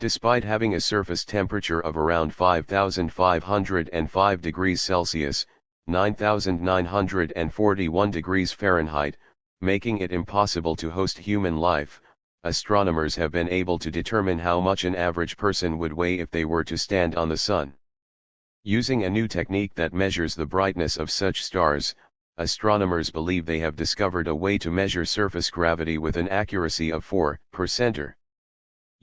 Despite having a surface temperature of around 5,505 degrees Celsius, 9,941 degrees Fahrenheit, making it impossible to host human life, astronomers have been able to determine how much an average person would weigh if they were to stand on the Sun. Using a new technique that measures the brightness of such stars, astronomers believe they have discovered a way to measure surface gravity with an accuracy of 4%.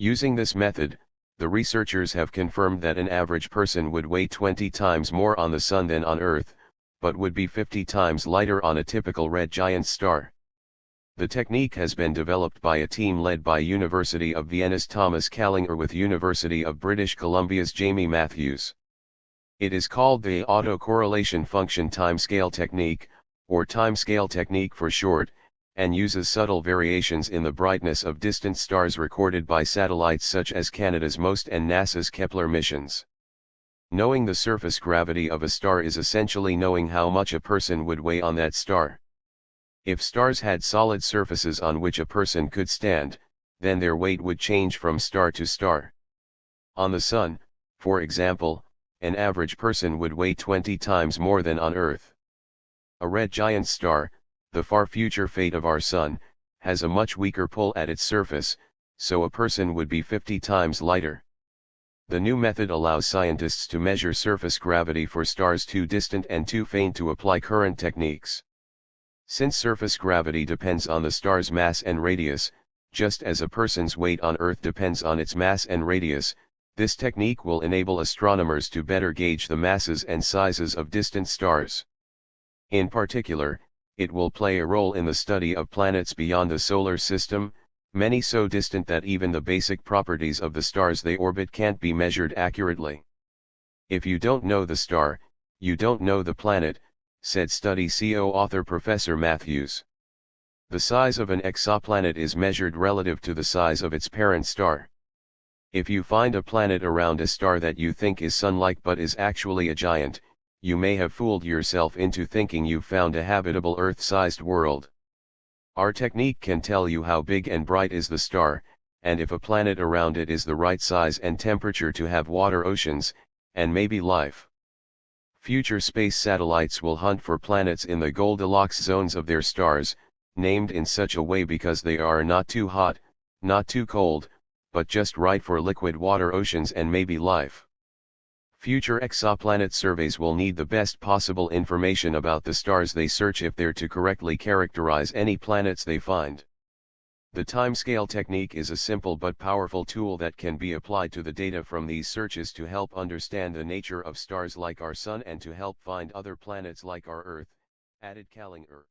Using this method, the researchers have confirmed that an average person would weigh 20 times more on the Sun than on Earth, but would be 50 times lighter on a typical red giant star. The technique has been developed by a team led by University of Vienna's Thomas Kallinger with University of British Columbia's Jamie Matthews. It is called the autocorrelation function timescale technique, or timescale technique for short, and uses subtle variations in the brightness of distant stars recorded by satellites such as Canada's MOST and NASA's Kepler missions. Knowing the surface gravity of a star is essentially knowing how much a person would weigh on that star. If stars had solid surfaces on which a person could stand, then their weight would change from star to star. On the Sun, for example, an average person would weigh 20 times more than on Earth. A red giant star, the far future fate of our Sun, has a much weaker pull at its surface, so a person would be 50 times lighter. The new method allows scientists to measure surface gravity for stars too distant and too faint to apply current techniques. Since surface gravity depends on the star's mass and radius, just as a person's weight on Earth depends on its mass and radius, this technique will enable astronomers to better gauge the masses and sizes of distant stars. In particular, it will play a role in the study of planets beyond the solar system, many so distant that even the basic properties of the stars they orbit can't be measured accurately. If you don't know the star, you don't know the planet, said study co-author Professor Matthews. The size of an exoplanet is measured relative to the size of its parent star. If you find a planet around a star that you think is Sun-like but is actually a giant, you may have fooled yourself into thinking you've found a habitable Earth-sized world. Our technique can tell you how big and bright is the star, and if a planet around it is the right size and temperature to have water oceans, and maybe life. Future space satellites will hunt for planets in the Goldilocks zones of their stars, named in such a way because they are not too hot, not too cold, but just right for liquid water oceans and maybe life. Future exoplanet surveys will need the best possible information about the stars they search if they're to correctly characterize any planets they find. The timescale technique is a simple but powerful tool that can be applied to the data from these searches to help understand the nature of stars like our Sun and to help find other planets like our Earth, added Kallinger.